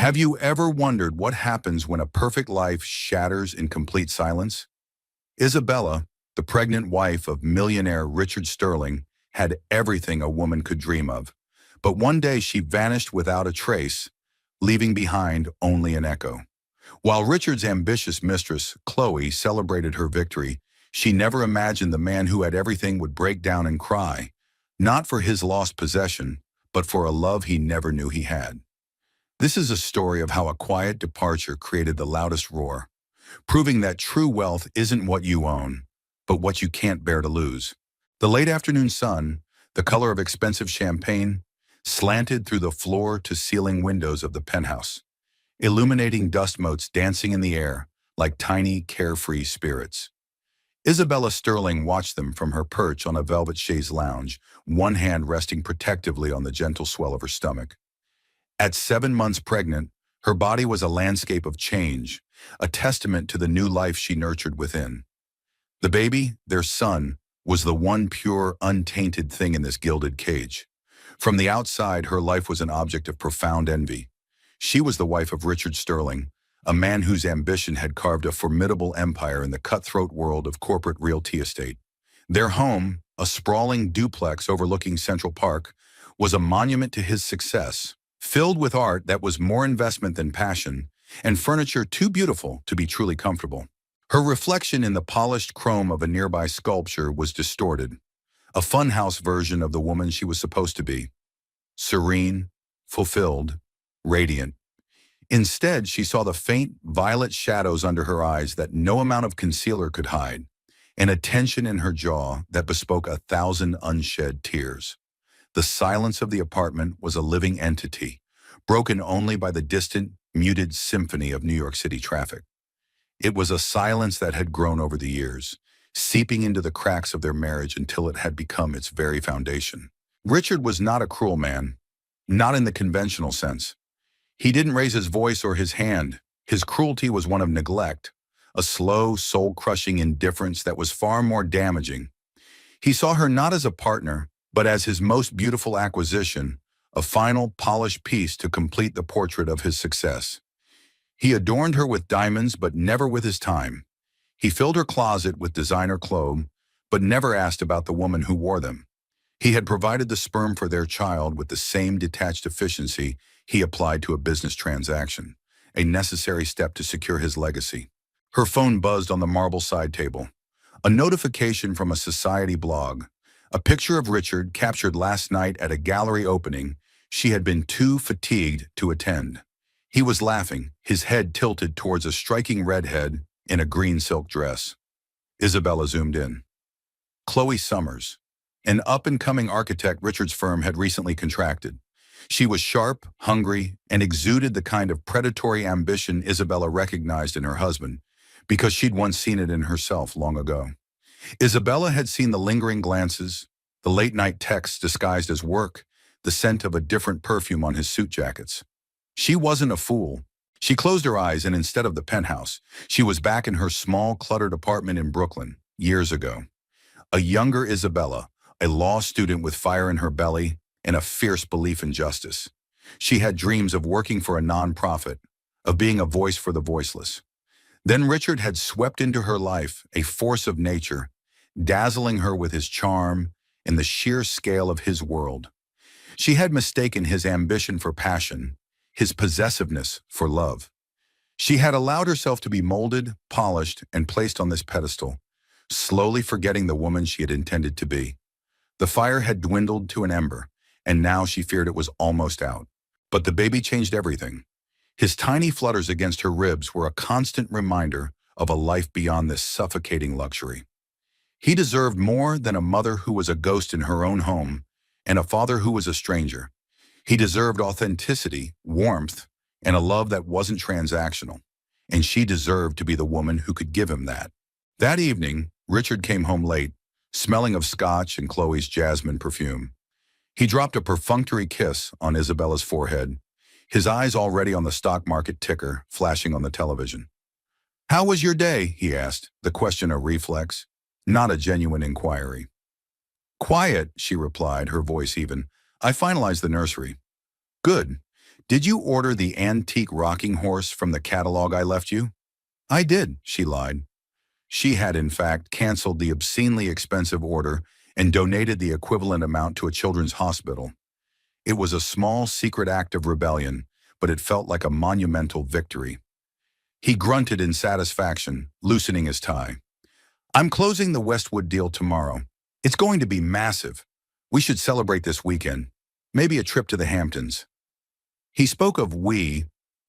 Have you ever wondered what happens when a perfect life shatters in complete silence? Isabella, the pregnant wife of millionaire Richard Sterling, had everything a woman could dream of. But one day she vanished without a trace, leaving behind only an echo. While Richard's ambitious mistress, Chloe, celebrated her victory, she never imagined the man who had everything would break down and cry, not for his lost possession, but for a love he never knew he had. This is a story of how a quiet departure created the loudest roar, proving that true wealth isn't what you own, but what you can't bear to lose. The late afternoon sun, the color of expensive champagne, slanted through the floor-to-ceiling windows of the penthouse, illuminating dust motes dancing in the air like tiny, carefree spirits. Isabella Sterling watched them from her perch on a velvet chaise lounge, one hand resting protectively on the gentle swell of her stomach. At 7 months pregnant, her body was a landscape of change, a testament to the new life she nurtured within. The baby, their son, was the one pure, untainted thing in this gilded cage. From the outside, her life was an object of profound envy. She was the wife of Richard Sterling, a man whose ambition had carved a formidable empire in the cutthroat world of corporate realty estate. Their home, a sprawling duplex overlooking Central Park, was a monument to his success, filled with art that was more investment than passion, and furniture too beautiful to be truly comfortable. Her reflection in the polished chrome of a nearby sculpture was distorted, a funhouse version of the woman she was supposed to be. Serene, fulfilled, radiant. Instead, she saw the faint, violet shadows under her eyes that no amount of concealer could hide, and a tension in her jaw that bespoke 1,000 unshed tears. The silence of the apartment was a living entity, broken only by the distant, muted symphony of New York City traffic. It was a silence that had grown over the years, seeping into the cracks of their marriage until it had become its very foundation. Richard was not a cruel man, not in the conventional sense. He didn't raise his voice or his hand. His cruelty was one of neglect, a slow, soul-crushing indifference that was far more damaging. He saw her not as a partner, but as his most beautiful acquisition, a final, polished piece to complete the portrait of his success. He adorned her with diamonds, but never with his time. He filled her closet with designer clothes, but never asked about the woman who wore them. He had provided the sperm for their child with the same detached efficiency he applied to a business transaction, a necessary step to secure his legacy. Her phone buzzed on the marble side table. A notification from a society blog. A picture of Richard captured last night at a gallery opening she had been too fatigued to attend. He was laughing, his head tilted towards a striking redhead in a green silk dress. Isabella zoomed in. Chloe Summers, an up-and-coming architect Richard's firm had recently contracted. She was sharp, hungry, and exuded the kind of predatory ambition Isabella recognized in her husband, because she'd once seen it in herself long ago. Isabella had seen the lingering glances, the late-night texts disguised as work, the scent of a different perfume on his suit jackets. She wasn't a fool. She closed her eyes, and instead of the penthouse, she was back in her small, cluttered apartment in Brooklyn, years ago. A younger Isabella, a law student with fire in her belly and a fierce belief in justice. She had dreams of working for a nonprofit, of being a voice for the voiceless. Then Richard had swept into her life, a force of nature, dazzling her with his charm and the sheer scale of his world. She had mistaken his ambition for passion, his possessiveness for love. She had allowed herself to be molded, polished, and placed on this pedestal, slowly forgetting the woman she had intended to be. The fire had dwindled to an ember, and now she feared it was almost out. But the baby changed everything. His tiny flutters against her ribs were a constant reminder of a life beyond this suffocating luxury. He deserved more than a mother who was a ghost in her own home and a father who was a stranger. He deserved authenticity, warmth, and a love that wasn't transactional, and she deserved to be the woman who could give him that. That evening, Richard came home late, smelling of scotch and Chloe's jasmine perfume. He dropped a perfunctory kiss on Isabella's forehead, his eyes already on the stock market ticker flashing on the television. "How was your day?" he asked, the question a reflex, not a genuine inquiry. "Quiet," she replied, her voice even. "I finalized the nursery." "Good. Did you order the antique rocking horse from the catalog I left you? I did, she lied. She had, in fact, canceled the obscenely expensive order and donated the equivalent amount to a children's hospital. It was a small, secret act of rebellion, but it felt like a monumental victory. He grunted in satisfaction, loosening his tie. I'm closing the Westwood deal tomorrow. It's going to be massive. We should celebrate this weekend. Maybe a trip to the Hamptons. He spoke of we,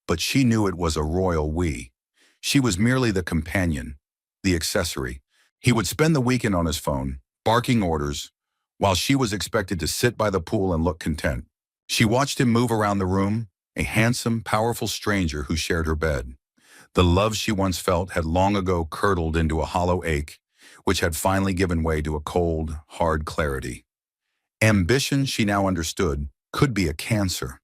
but she knew it was a royal we. She was merely the companion, the accessory. He would spend the weekend on his phone, barking orders, while she was expected to sit by the pool and look content. She watched him move around the room, a handsome, powerful stranger who shared her bed. The love she once felt had long ago curdled into a hollow ache, which had finally given way to a cold, hard clarity. Ambition, she now understood, could be a cancer.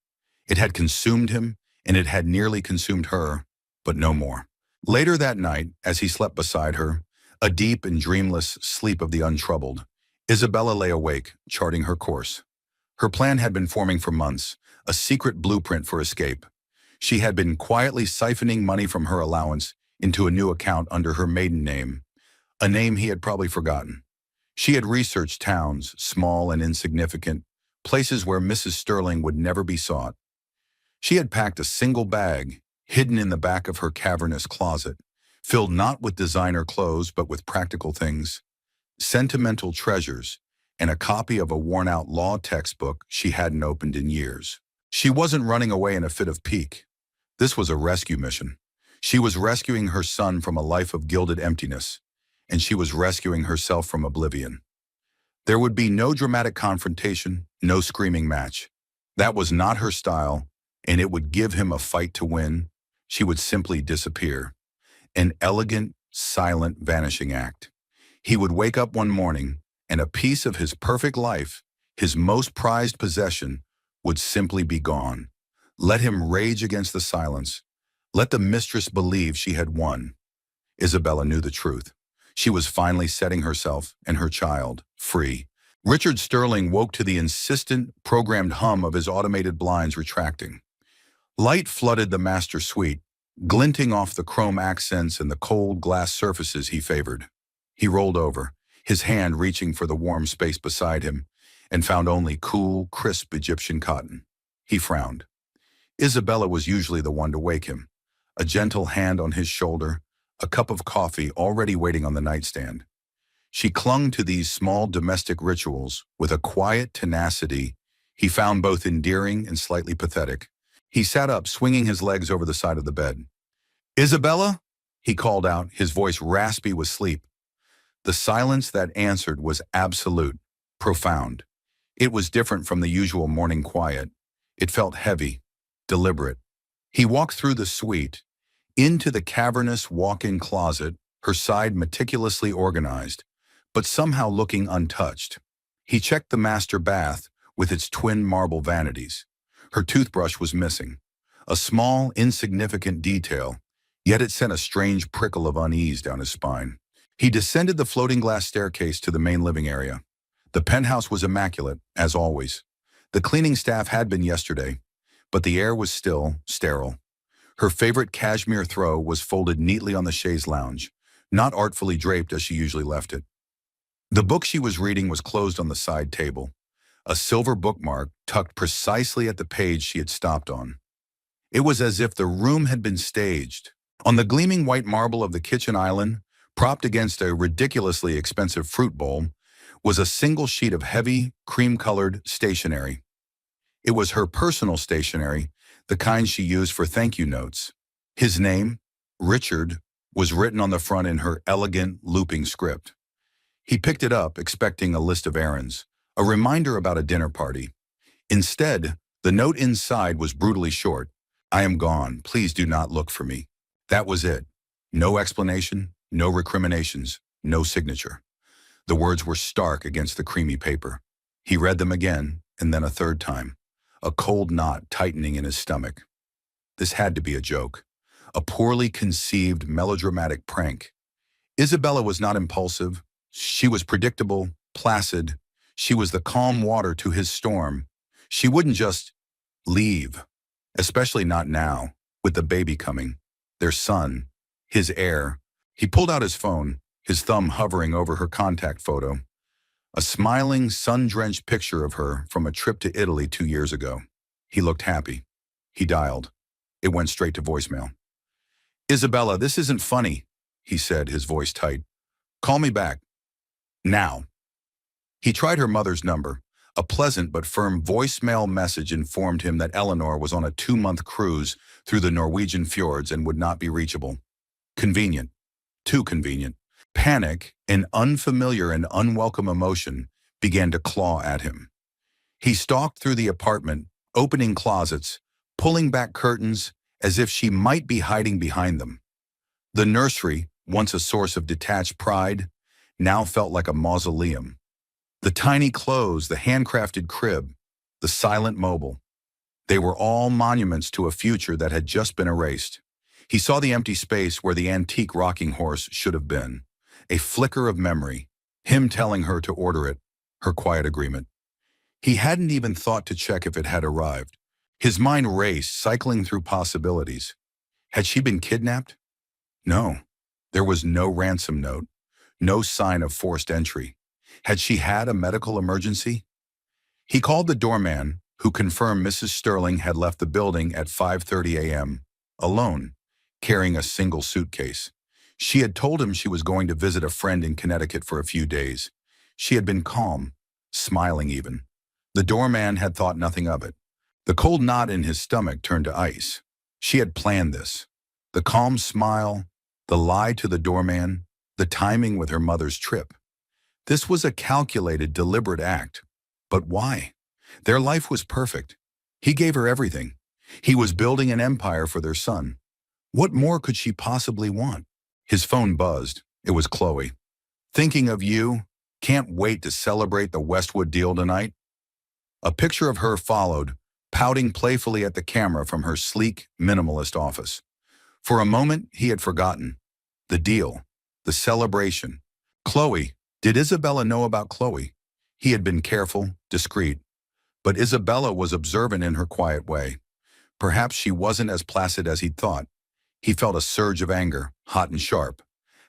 It had consumed him, and it had nearly consumed her, but no more. Later that night, as he slept beside her, a deep and dreamless sleep of the untroubled, Isabella lay awake, charting her course. Her plan had been forming for months, a secret blueprint for escape. She had been quietly siphoning money from her allowance into a new account under her maiden name, a name he had probably forgotten. She had researched towns, small and insignificant, places where Mrs. Sterling would never be sought. She had packed a single bag, hidden in the back of her cavernous closet, filled not with designer clothes but with practical things, sentimental treasures, and a copy of a worn-out law textbook she hadn't opened in years. She wasn't running away in a fit of pique. This was a rescue mission. She was rescuing her son from a life of gilded emptiness, and she was rescuing herself from oblivion. There would be no dramatic confrontation, no screaming match. That was not her style, and it would give him a fight to win. She would simply disappear. An elegant, silent vanishing act. He would wake up one morning, and a piece of his perfect life, his most prized possession, would simply be gone. Let him rage against the silence. Let the mistress believe she had won. Isabella knew the truth. She was finally setting herself and her child free. Richard Sterling woke to the insistent, programmed hum of his automated blinds retracting. Light flooded the master suite, glinting off the chrome accents and the cold glass surfaces he favored. He rolled over, his hand reaching for the warm space beside him, and found only cool, crisp Egyptian cotton. He frowned. Isabella was usually the one to wake him, a gentle hand on his shoulder, a cup of coffee already waiting on the nightstand. She clung to these small domestic rituals with a quiet tenacity he found both endearing and slightly pathetic. He sat up, swinging his legs over the side of the bed. "Isabella?" he called out, his voice raspy with sleep. The silence that answered was absolute, profound. It was different from the usual morning quiet. It felt heavy, deliberate. He walked through the suite, into the cavernous walk-in closet, her side meticulously organized, but somehow looking untouched. He checked the master bath with its twin marble vanities. Her toothbrush was missing, a small, insignificant detail, yet it sent a strange prickle of unease down his spine. He descended the floating glass staircase to the main living area. The penthouse was immaculate, as always. The cleaning staff had been yesterday, but the air was still sterile. Her favorite cashmere throw was folded neatly on the chaise lounge, not artfully draped as she usually left it. The book she was reading was closed on the side table, a silver bookmark tucked precisely at the page she had stopped on. It was as if the room had been staged. On the gleaming white marble of the kitchen island, propped against a ridiculously expensive fruit bowl, was a single sheet of heavy, cream-colored stationery. It was her personal stationery, the kind she used for thank-you notes. His name, Richard, was written on the front in her elegant, looping script. He picked it up, expecting a list of errands, a reminder about a dinner party. Instead, the note inside was brutally short. "I am gone. Please do not look for me." That was it. No explanation, no recriminations, no signature. The words were stark against the creamy paper. He read them again, and then a third time, a cold knot tightening in his stomach. This had to be a joke, a poorly conceived melodramatic prank. Isabella was not impulsive. She was predictable, placid. She was the calm water to his storm. She wouldn't just leave. Especially not now, with the baby coming. Their son, his heir. He pulled out his phone, his thumb hovering over her contact photo. A smiling, sun-drenched picture of her from a trip to Italy 2 years ago. He looked happy. He dialed. It went straight to voicemail. "Isabella, this isn't funny," he said, his voice tight. "Call me back. Now." He tried her mother's number. A pleasant but firm voicemail message informed him that Eleanor was on a 2-month cruise through the Norwegian fjords and would not be reachable. Convenient. Too convenient. Panic, an unfamiliar and unwelcome emotion, began to claw at him. He stalked through the apartment, opening closets, pulling back curtains as if she might be hiding behind them. The nursery, once a source of detached pride, now felt like a mausoleum. The tiny clothes, the handcrafted crib, the silent mobile. They were all monuments to a future that had just been erased. He saw the empty space where the antique rocking horse should have been. A flicker of memory, him telling her to order it, her quiet agreement. He hadn't even thought to check if it had arrived. His mind raced, cycling through possibilities. Had she been kidnapped? No. There was no ransom note, no sign of forced entry. Had she had a medical emergency? He called the doorman, who confirmed Mrs. Sterling had left the building at 5:30 a.m., alone, carrying a single suitcase. She had told him she was going to visit a friend in Connecticut for a few days. She had been calm, smiling even. The doorman had thought nothing of it. The cold knot in his stomach turned to ice. She had planned this. The calm smile, the lie to the doorman, the timing with her mother's trip. This was a calculated, deliberate act. But why? Their life was perfect. He gave her everything. He was building an empire for their son. What more could she possibly want? His phone buzzed. It was Chloe. "Thinking of you. Can't wait to celebrate the Westwood deal tonight." A picture of her followed, pouting playfully at the camera from her sleek, minimalist office. For a moment, he had forgotten. The deal. The celebration. Chloe. Did Isabella know about Chloe? He had been careful, discreet. But Isabella was observant in her quiet way. Perhaps she wasn't as placid as he'd thought. He felt a surge of anger, hot and sharp.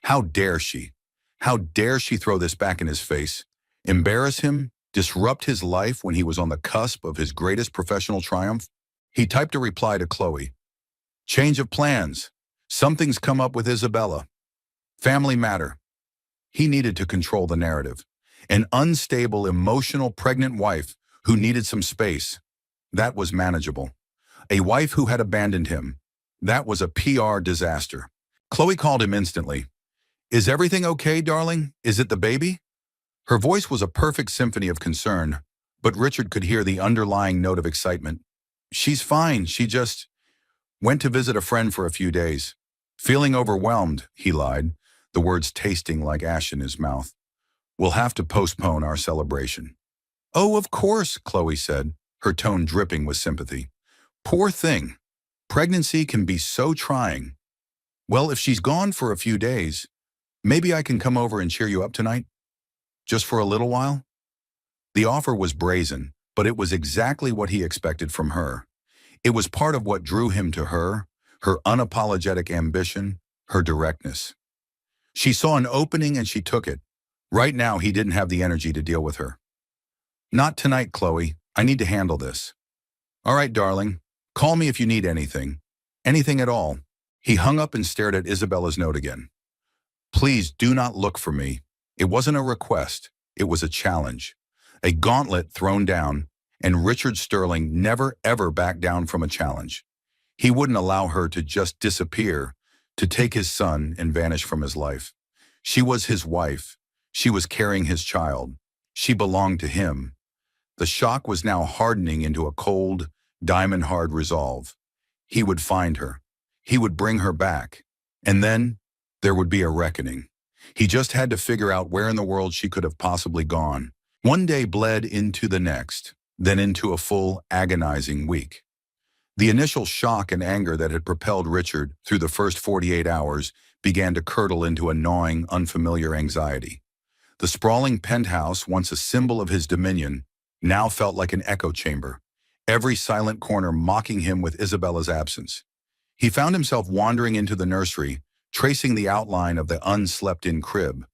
How dare she? How dare she throw this back in his face? Embarrass him? Disrupt his life when he was on the cusp of his greatest professional triumph? He typed a reply to Chloe. "Change of plans. Something's come up with Isabella. Family matter." He needed to control the narrative. An unstable, emotional, pregnant wife who needed some space. That was manageable. A wife who had abandoned him. That was a PR disaster. Chloe called him instantly. "Is everything okay, darling? Is it the baby?" Her voice was a perfect symphony of concern, but Richard could hear the underlying note of excitement. "She's fine. She just went to visit a friend for a few days. Feeling overwhelmed," he lied, the words tasting like ash in his mouth. "We'll have to postpone our celebration." "Oh, of course," Chloe said, her tone dripping with sympathy. "Poor thing. Pregnancy can be so trying. Well, if she's gone for a few days, maybe I can come over and cheer you up tonight? Just for a little while?" The offer was brazen, but it was exactly what he expected from her. It was part of what drew him to her unapologetic ambition, her directness. She saw an opening and she took it. Right now, he didn't have the energy to deal with her. "Not tonight, Chloe. I need to handle this." "All right, darling. Call me if you need anything. Anything at all." He hung up and stared at Isabella's note again. "Please do not look for me." It wasn't a request. It was a challenge. A gauntlet thrown down, and Richard Sterling never ever backed down from a challenge. He wouldn't allow her to just disappear, to take his son and vanish from his life. She was his wife. She was carrying his child. She belonged to him. The shock was now hardening into a cold, diamond-hard resolve. He would find her. He would bring her back. And then there would be a reckoning. He just had to figure out where in the world she could have possibly gone. One day bled into the next, then into a full, agonizing week. The initial shock and anger that had propelled Richard through the first 48 hours began to curdle into a gnawing, unfamiliar anxiety. The sprawling penthouse, once a symbol of his dominion, now felt like an echo chamber. every silent corner mocking him with Isabella's absence. He found himself wandering into the nursery, tracing the outline of the unslept-in crib,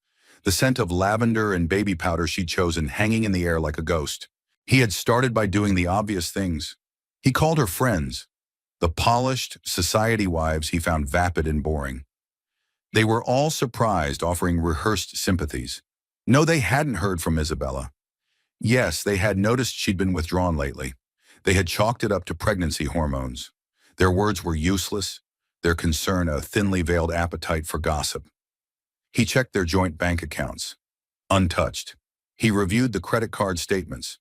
the scent of lavender and baby powder she'd chosen hanging in the air like a ghost. He had started by doing the obvious things. He called her friends, the polished society wives he found vapid and boring. They were all surprised, offering rehearsed sympathies. No, they hadn't heard from Isabella. Yes, they had noticed she'd been withdrawn lately. They had chalked it up to pregnancy hormones. Their words were useless, their concern a thinly veiled appetite for gossip. He checked their joint bank accounts. Untouched. He reviewed the credit card statements.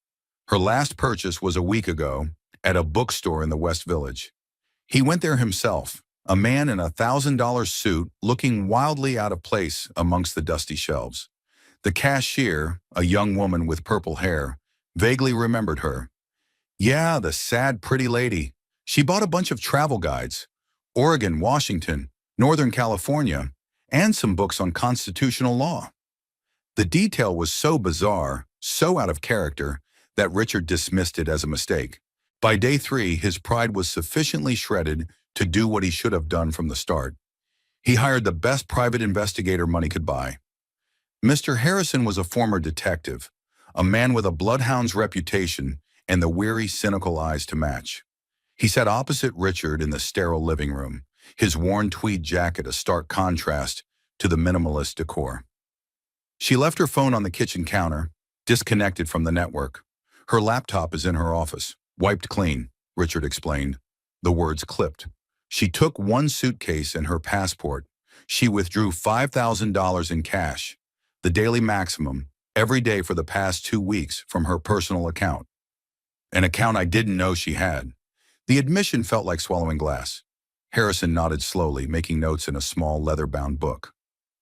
Her last purchase was a week ago at a bookstore in the West Village. He went there himself, a man in a $1,000 suit looking wildly out of place amongst the dusty shelves. The cashier, a young woman with purple hair, vaguely remembered her. Yeah, the sad, pretty lady. She bought a bunch of travel guides, Oregon, Washington, Northern California, and some books on constitutional law. The detail was so bizarre, so out of character, that Richard dismissed it as a mistake. By day 3, his pride was sufficiently shredded to do what he should have done from the start. He hired the best private investigator money could buy. Mr. Harrison was a former detective, a man with a bloodhound's reputation and the weary, cynical eyes to match. He sat opposite Richard in the sterile living room, his worn tweed jacket a stark contrast to the minimalist decor. She left her phone on the kitchen counter, disconnected from the network. Her laptop is in her office, wiped clean, Richard explained. The words clipped. She took one suitcase and her passport. She withdrew $5,000 in cash, the daily maximum, every day for the past 2 weeks from her personal account. An account I didn't know she had. The admission felt like swallowing glass. Harrison nodded slowly, making notes in a small leather-bound book.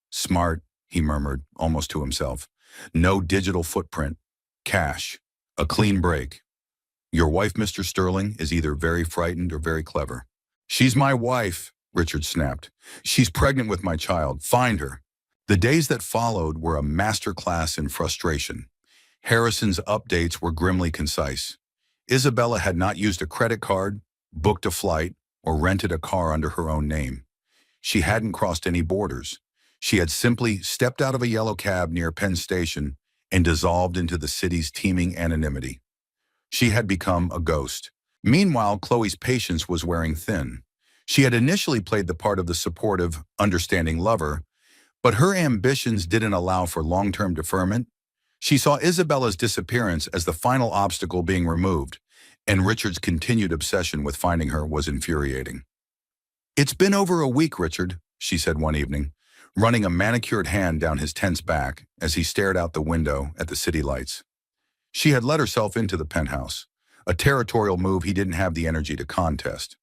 Smart, he murmured, almost to himself. No digital footprint. Cash. A clean break. Your wife, Mr. Sterling, is either very frightened or very clever. She's my wife, Richard snapped. She's pregnant with my child. Find her. The days that followed were a masterclass in frustration. Harrison's updates were grimly concise. Isabella had not used a credit card, booked a flight, or rented a car under her own name. She hadn't crossed any borders. She had simply stepped out of a yellow cab near Penn Station and dissolved into the city's teeming anonymity. She had become a ghost. Meanwhile, Chloe's patience was wearing thin. She had initially played the part of the supportive, understanding lover, but her ambitions didn't allow for long-term deferment. She saw Isabella's disappearance as the final obstacle being removed, and Richard's continued obsession with finding her was infuriating. It's been over a week, Richard, she said one evening, running a manicured hand down his tense back as he stared out the window at the city lights. She had let herself into the penthouse, a territorial move he didn't have the energy to contest.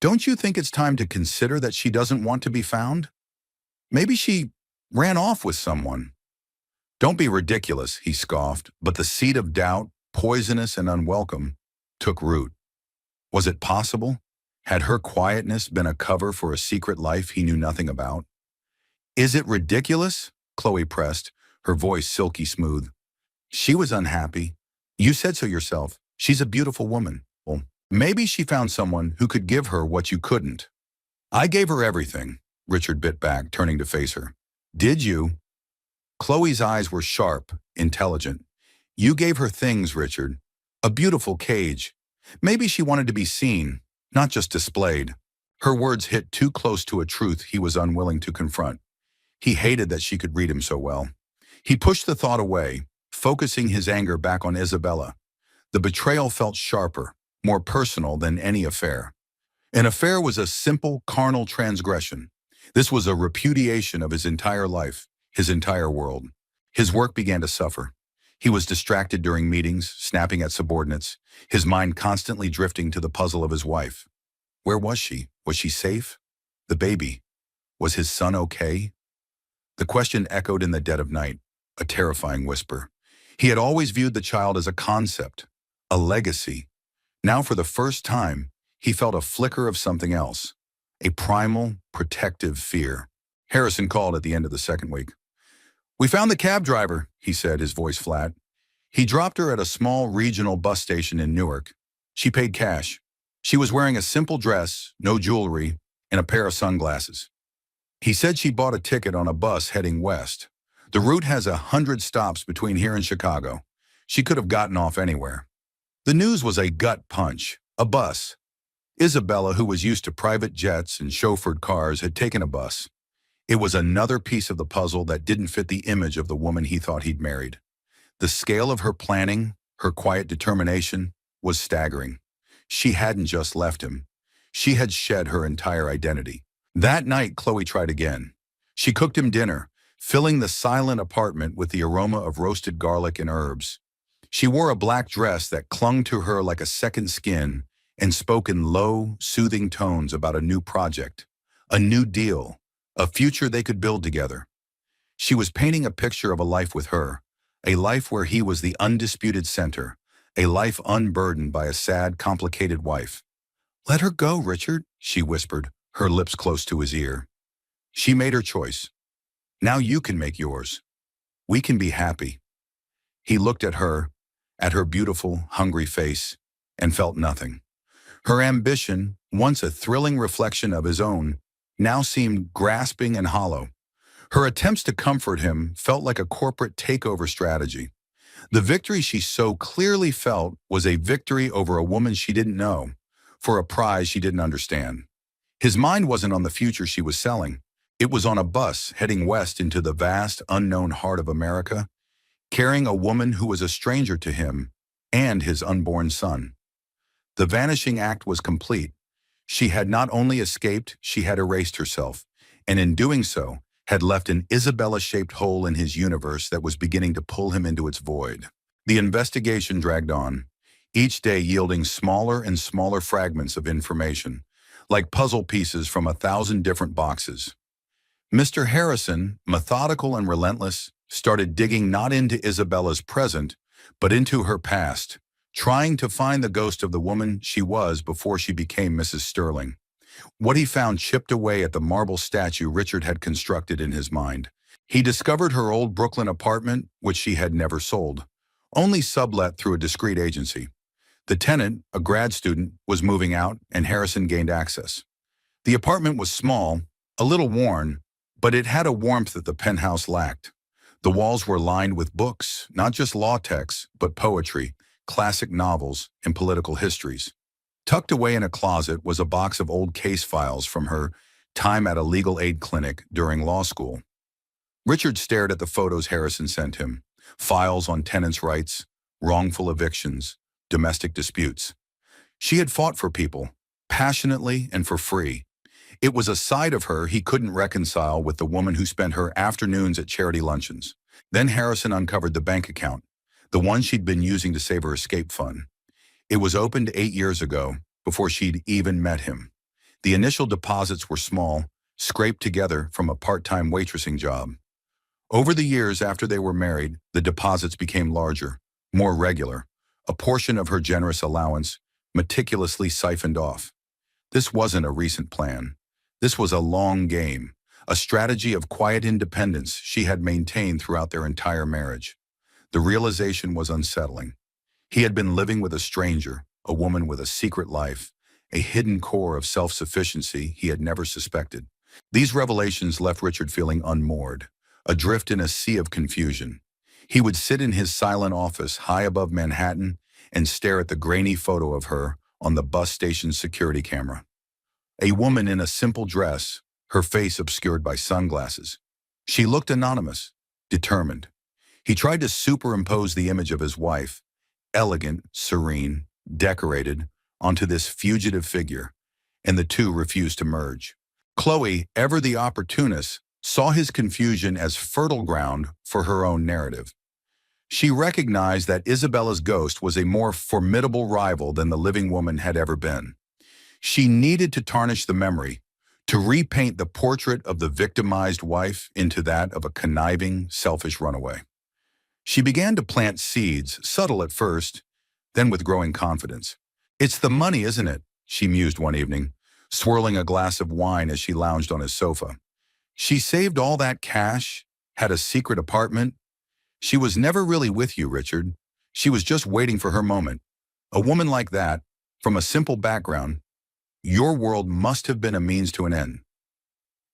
Don't you think it's time to consider that she doesn't want to be found? Maybe she ran off with someone. Don't be ridiculous, he scoffed, but the seed of doubt, poisonous and unwelcome, took root. Was it possible? Had her quietness been a cover for a secret life he knew nothing about? Is it ridiculous? Chloe pressed, her voice silky smooth. She was unhappy. You said so yourself. She's a beautiful woman. Well, maybe she found someone who could give her what you couldn't. I gave her everything, Richard bit back, turning to face her. Did you? Chloe's eyes were sharp, intelligent. You gave her things, Richard. A beautiful cage. Maybe she wanted to be seen, not just displayed. Her words hit too close to a truth he was unwilling to confront. He hated that she could read him so well. He pushed the thought away, focusing his anger back on Isabella. The betrayal felt sharper, more personal than any affair. An affair was a simple, carnal transgression. This was a repudiation of his entire life, his entire world. His work began to suffer. He was distracted during meetings, snapping at subordinates, his mind constantly drifting to the puzzle of his wife. Where was she? Was she safe? The baby. Was his son okay? The question echoed in the dead of night, a terrifying whisper. He had always viewed the child as a concept, a legacy. Now, for the first time, he felt a flicker of something else, a primal, protective fear. Harrison called at the end of the second week. We found the cab driver, he said, his voice flat. He dropped her at a small regional bus station in Newark. She paid cash. She was wearing a simple dress, no jewelry, and a pair of sunglasses. He said she bought a ticket on a bus heading west. The route has 100 stops between here and Chicago. She could have gotten off anywhere. The news was a gut punch. A bus. Isabella, who was used to private jets and chauffeured cars, had taken a bus. It was another piece of the puzzle that didn't fit the image of the woman he thought he'd married. The scale of her planning, her quiet determination, was staggering. She hadn't just left him. She had shed her entire identity. That night, Chloe tried again. She cooked him dinner, filling the silent apartment with the aroma of roasted garlic and herbs. She wore a black dress that clung to her like a second skin and spoke in low, soothing tones about a new project, a new deal, a future they could build together. She was painting a picture of a life with her, a life where he was the undisputed center, a life unburdened by a sad, complicated wife. "Let her go, Richard," she whispered, her lips close to his ear. She made her choice. Now you can make yours. We can be happy. He looked at her beautiful, hungry face, and felt nothing. Her ambition, once a thrilling reflection of his own, now seemed grasping and hollow. Her attempts to comfort him felt like a corporate takeover strategy. The victory she so clearly felt was a victory over a woman she didn't know, for a prize she didn't understand. His mind wasn't on the future she was selling. It was on a bus heading west into the vast, unknown heart of America, carrying a woman who was a stranger to him and his unborn son. The vanishing act was complete. She had not only escaped, she had erased herself, and in doing so, had left an Isabella-shaped hole in his universe that was beginning to pull him into its void. The investigation dragged on, each day yielding smaller and smaller fragments of information, like puzzle pieces from 1,000 different boxes. Mr. Harrison, methodical and relentless, started digging not into Isabella's present, but into her past, trying to find the ghost of the woman she was before she became Mrs. Sterling. What he found chipped away at the marble statue Richard had constructed in his mind. He discovered her old Brooklyn apartment, which she had never sold, only sublet through a discreet agency. The tenant, a grad student, was moving out, and Harrison gained access. The apartment was small, a little worn, but it had a warmth that the penthouse lacked. The walls were lined with books, not just law texts, but poetry, classic novels, and political histories. Tucked away in a closet was a box of old case files from her time at a legal aid clinic during law school. Richard stared at the photos Harrison sent him, files on tenants' rights, wrongful evictions, domestic disputes. She had fought for people, passionately and for free. It was a side of her he couldn't reconcile with the woman who spent her afternoons at charity luncheons. Then Harrison uncovered the bank account, the one she'd been using to save her escape fund. It was opened 8 years ago, before she'd even met him. The initial deposits were small, scraped together from a part-time waitressing job. Over the years after they were married, the deposits became larger, more regular, a portion of her generous allowance meticulously siphoned off. This wasn't a recent plan. This was a long game, a strategy of quiet independence she had maintained throughout their entire marriage. The realization was unsettling. He had been living with a stranger, a woman with a secret life, a hidden core of self-sufficiency he had never suspected. These revelations left Richard feeling unmoored, adrift in a sea of confusion. He would sit in his silent office high above Manhattan and stare at the grainy photo of her on the bus station's security camera. A woman in a simple dress, her face obscured by sunglasses. She looked anonymous, determined. He tried to superimpose the image of his wife, elegant, serene, decorated, onto this fugitive figure, and the two refused to merge. Chloe, ever the opportunist, saw his confusion as fertile ground for her own narrative. She recognized that Isabella's ghost was a more formidable rival than the living woman had ever been. She needed to tarnish the memory, to repaint the portrait of the victimized wife into that of a conniving, selfish runaway. She began to plant seeds, subtle at first, then with growing confidence. "It's the money, isn't it?" she mused one evening, swirling a glass of wine as she lounged on his sofa. She saved all that cash, had a secret apartment. She was never really with you, Richard. She was just waiting for her moment. A woman like that, From a simple background, your world must have been a means to an end.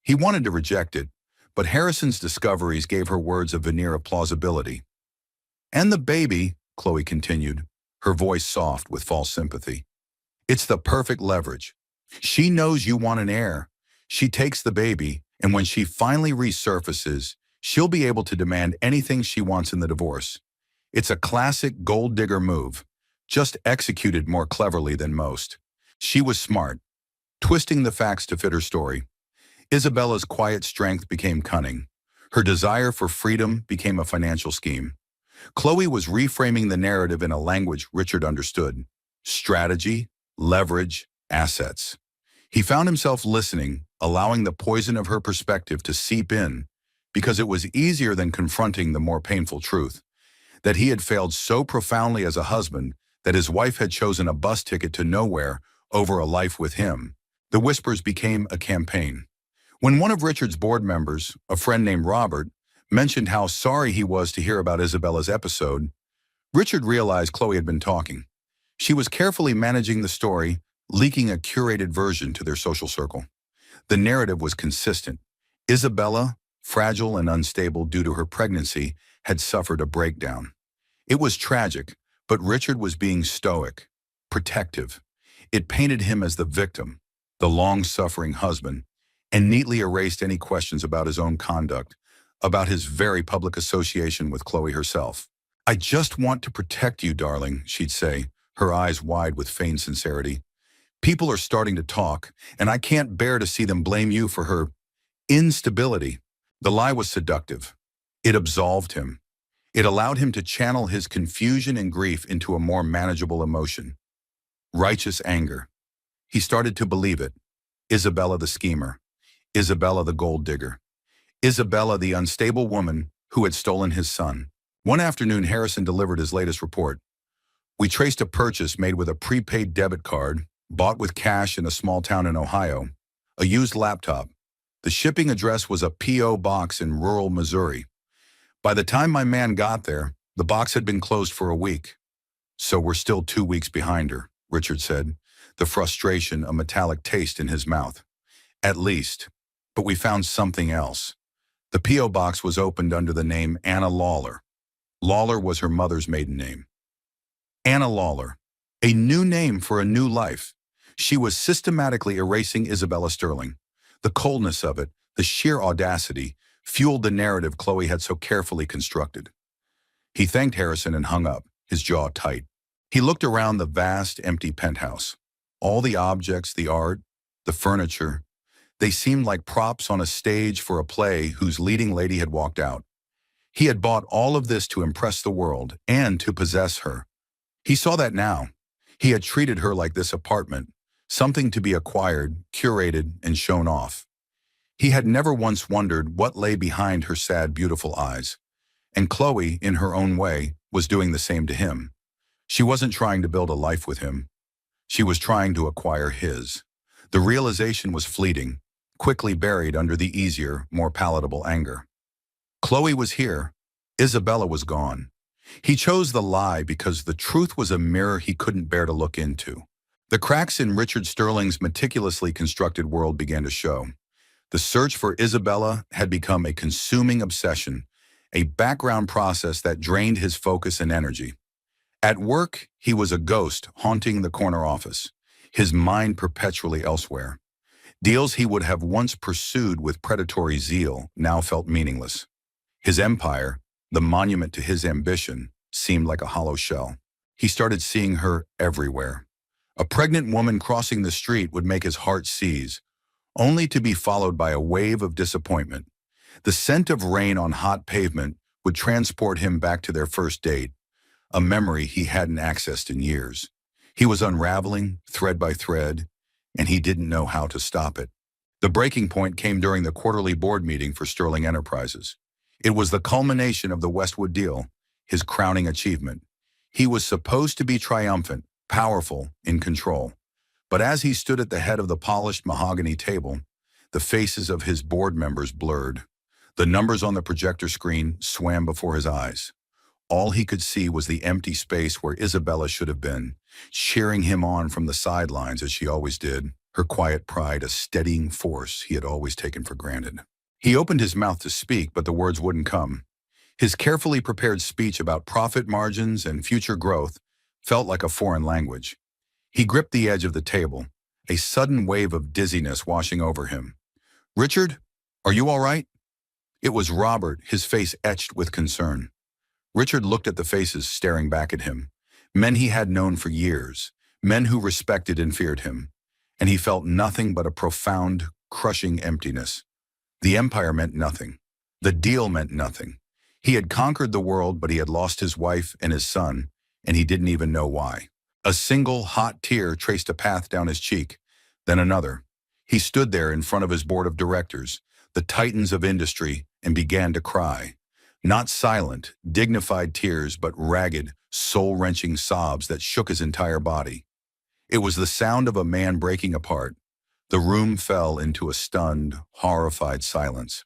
He wanted to reject it, but Harrison's discoveries gave her words a veneer of plausibility. And the baby, Chloe continued, her voice soft with false sympathy. It's the perfect leverage. She knows you want an heir. She takes the baby, and when she finally resurfaces, she'll be able to demand anything she wants in the divorce. It's a classic gold digger move, just executed more cleverly than most. She was smart, twisting the facts to fit her story. Isabella's quiet strength became cunning. Her desire for freedom became a financial scheme. Chloe was reframing the narrative in a language Richard understood. Strategy, leverage, assets. He found himself listening, allowing the poison of her perspective to seep in, because it was easier than confronting the more painful truth, that he had failed so profoundly as a husband that his wife had chosen a bus ticket to nowhere over a life with him. The whispers became a campaign. When one of Richard's board members, a friend named Robert, mentioned how sorry he was to hear about Isabella's episode, Richard realized Chloe had been talking. She was carefully managing the story, leaking a curated version to their social circle. The narrative was consistent. Isabella, fragile and unstable due to her pregnancy, had suffered a breakdown. It was tragic, but Richard was being stoic, protective. It painted him as the victim, the long-suffering husband, and neatly erased any questions about his own conduct, about his very public association with Chloe herself. "I just want to protect you, darling," she'd say, her eyes wide with feigned sincerity. "People are starting to talk, and I can't bear to see them blame you for her instability." The lie was seductive. It absolved him. It allowed him to channel his confusion and grief into a more manageable emotion. Righteous anger. He started to believe it. Isabella the schemer. Isabella the gold digger. Isabella the unstable woman who had stolen his son. One afternoon, Harrison delivered his latest report. "We traced a purchase made with a prepaid debit card, bought with cash in a small town in Ohio, a used laptop. The shipping address was a P.O. box in rural Missouri. By the time my man got there, the box had been closed for a week." "So we're still 2 weeks behind her," Richard said, the frustration a metallic taste in his mouth. "At least. But we found something else." The P.O. box was opened under the name Anna Lawler. Lawler was her mother's maiden name. Anna Lawler. A new name for a new life. She was systematically erasing Isabella Sterling. The coldness of it, the sheer audacity, fueled the narrative Chloe had so carefully constructed. He thanked Harrison and hung up, his jaw tight. He looked around the vast, empty penthouse. All the objects, the art, the furniture, they seemed like props on a stage for a play whose leading lady had walked out. He had bought all of this to impress the world and to possess her. He saw that now. He had treated her like this apartment, something to be acquired, curated, and shown off. He had never once wondered what lay behind her sad, beautiful eyes. And Chloe, in her own way, was doing the same to him. She wasn't trying to build a life with him. She was trying to acquire his. The realization was fleeting, quickly buried under the easier, more palatable anger. Chloe was here. Isabella was gone. He chose the lie because the truth was a mirror he couldn't bear to look into. The cracks in Richard Sterling's meticulously constructed world began to show. The search for Isabella had become a consuming obsession, a background process that drained his focus and energy. At work, he was a ghost haunting the corner office, his mind perpetually elsewhere. Deals he would have once pursued with predatory zeal now felt meaningless. His empire, the monument to his ambition, seemed like a hollow shell. He started seeing her everywhere. A pregnant woman crossing the street would make his heart seize, only to be followed by a wave of disappointment. The scent of rain on hot pavement would transport him back to their first date, a memory he hadn't accessed in years. He was unraveling, thread by thread, and he didn't know how to stop it. The breaking point came during the quarterly board meeting for Sterling Enterprises. It was the culmination of the Westwood deal, his crowning achievement. He was supposed to be triumphant, powerful, in control. But as he stood at the head of the polished mahogany table, the faces of his board members blurred. The numbers on the projector screen swam before his eyes. All he could see was the empty space where Isabella should have been, cheering him on from the sidelines as she always did, her quiet pride a steadying force he had always taken for granted. He opened his mouth to speak, but the words wouldn't come. His carefully prepared speech about profit margins and future growth felt like a foreign language. He gripped the edge of the table, a sudden wave of dizziness washing over him. "Richard, are you all right?" It was Robert, his face etched with concern. Richard looked at the faces staring back at him, men he had known for years, men who respected and feared him, and he felt nothing but a profound, crushing emptiness. The empire meant nothing. The deal meant nothing. He had conquered the world, but he had lost his wife and his son, and he didn't even know why. A single hot tear traced a path down his cheek, then another. He stood there in front of his board of directors, the titans of industry, and began to cry. Not silent, dignified tears, but ragged, soul-wrenching sobs that shook his entire body. It was the sound of a man breaking apart. The room fell into a stunned, horrified silence.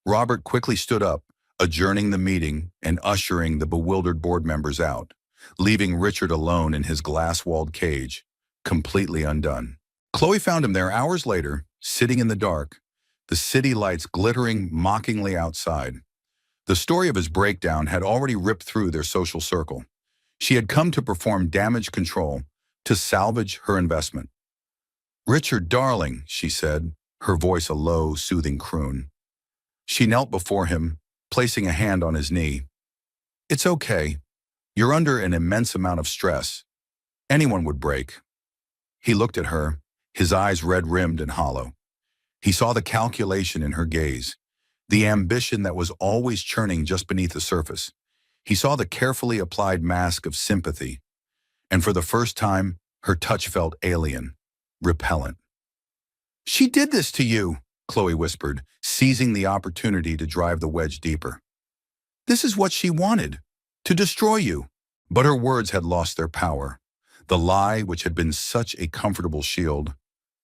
Robert quickly stood up, adjourning the meeting and ushering the bewildered board members out, leaving Richard alone in his glass-walled cage, completely undone. Chloe found him there hours later, sitting in the dark, the city lights glittering mockingly outside. The story of his breakdown had already ripped through their social circle. She had come to perform damage control, to salvage her investment. "Richard, darling," she said, her voice a low, soothing croon. She knelt before him, placing a hand on his knee. "It's okay. You're under an immense amount of stress. Anyone would break." He looked at her, his eyes red-rimmed and hollow. He saw the calculation in her gaze, the ambition that was always churning just beneath the surface. He saw the carefully applied mask of sympathy, and for the first time, her touch felt alien, repellent. "She did this to you," Chloe whispered, seizing the opportunity to drive the wedge deeper. "This is what she wanted, to destroy you." But her words had lost their power. The lie, which had been such a comfortable shield,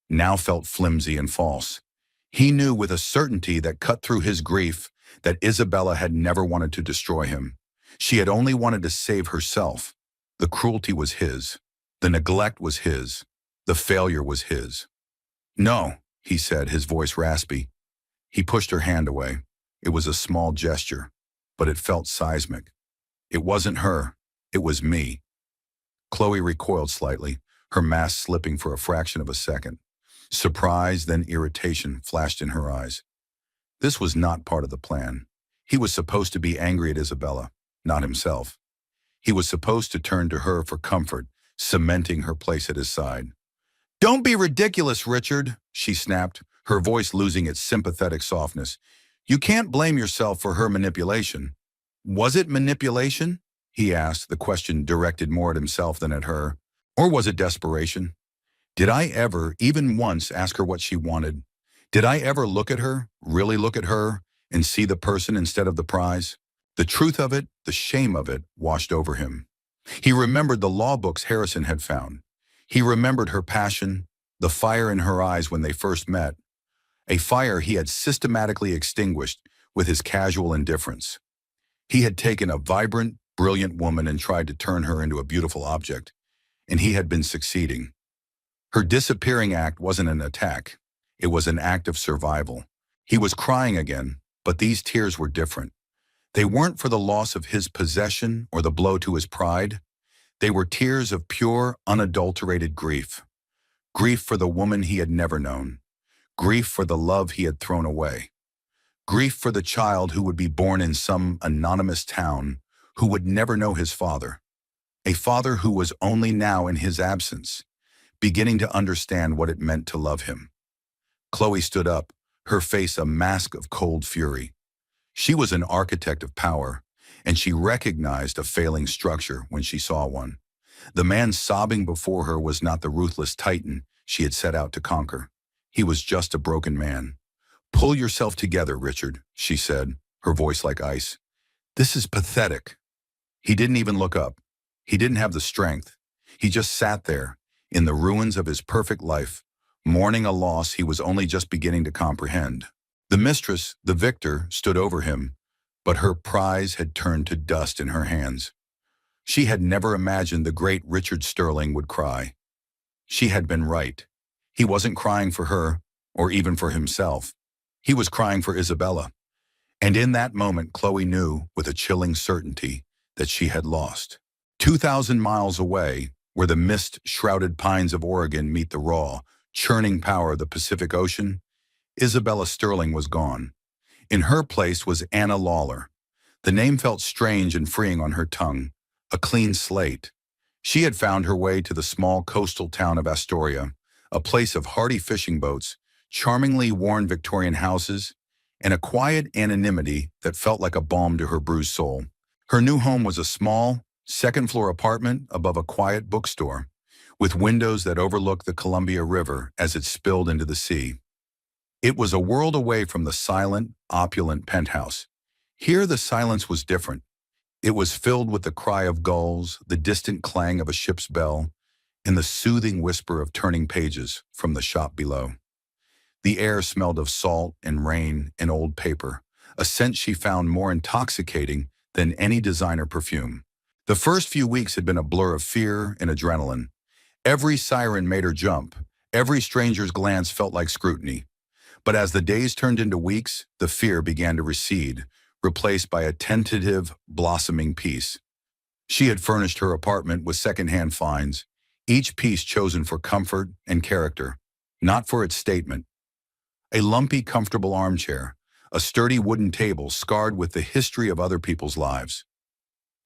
now felt flimsy and false. He knew with a certainty that cut through his grief that Isabella had never wanted to destroy him. She had only wanted to save herself. The cruelty was his. The neglect was his. The failure was his. "No," he said, his voice raspy. He pushed her hand away. It was a small gesture, but it felt seismic. "It wasn't her. It was me." Chloe recoiled slightly, her mask slipping for a fraction of a second. Surprise, then irritation flashed in her eyes. This was not part of the plan. He was supposed to be angry at Isabella, not himself. He was supposed to turn to her for comfort, cementing her place at his side. "Don't be ridiculous, Richard," she snapped, her voice losing its sympathetic softness. "You can't blame yourself for her manipulation." "Was it manipulation?" he asked, the question directed more at himself than at her. "Or was it desperation? Did I ever, even once, ask her what she wanted? Did I ever look at her, really look at her, and see the person instead of the prize?" The truth of it, the shame of it, washed over him. He remembered the law books Harrison had found. He remembered her passion, the fire in her eyes when they first met, a fire he had systematically extinguished with his casual indifference. He had taken a vibrant, brilliant woman and tried to turn her into a beautiful object, and he had been succeeding. Her disappearing act wasn't an attack. It was an act of survival. He was crying again, but these tears were different. They weren't for the loss of his possession or the blow to his pride. They were tears of pure, unadulterated grief. Grief for the woman he had never known. Grief for the love he had thrown away. Grief for the child who would be born in some anonymous town, who would never know his father. A father who was only now in his absence, beginning to understand what it meant to love him. Chloe stood up, her face a mask of cold fury. She was an architect of power, and she recognized a failing structure when she saw one. The man sobbing before her was not the ruthless titan she had set out to conquer. He was just a broken man. "Pull yourself together, Richard," she said, her voice like ice. "This is pathetic." He didn't even look up. He didn't have the strength. He just sat there, in the ruins of his perfect life, mourning a loss he was only just beginning to comprehend. The mistress, the victor, stood over him, but her prize had turned to dust in her hands. She had never imagined the great Richard Sterling would cry. She had been right. He wasn't crying for her, or even for himself. He was crying for Isabella. And in that moment, Chloe knew with a chilling certainty that she had lost. 2,000 miles away, where the mist-shrouded pines of Oregon meet the raw, churning power of the Pacific Ocean, Isabella Sterling was gone. In her place was Anna Lawler. The name felt strange and freeing on her tongue, a clean slate. She had found her way to the small coastal town of Astoria, a place of hardy fishing boats, charmingly worn Victorian houses, and a quiet anonymity that felt like a balm to her bruised soul. Her new home was a small, second-floor apartment above a quiet bookstore, with windows that overlooked the Columbia River as it spilled into the sea. It was a world away from the silent, opulent penthouse. Here the silence was different. It was filled with the cry of gulls, the distant clang of a ship's bell, and the soothing whisper of turning pages from the shop below. The air smelled of salt and rain and old paper, a scent she found more intoxicating than any designer perfume. The first few weeks had been a blur of fear and adrenaline. Every siren made her jump. Every stranger's glance felt like scrutiny. But as the days turned into weeks, the fear began to recede, replaced by a tentative, blossoming peace. She had furnished her apartment with secondhand finds, each piece chosen for comfort and character, not for its statement. A lumpy, comfortable armchair, a sturdy wooden table scarred with the history of other people's lives.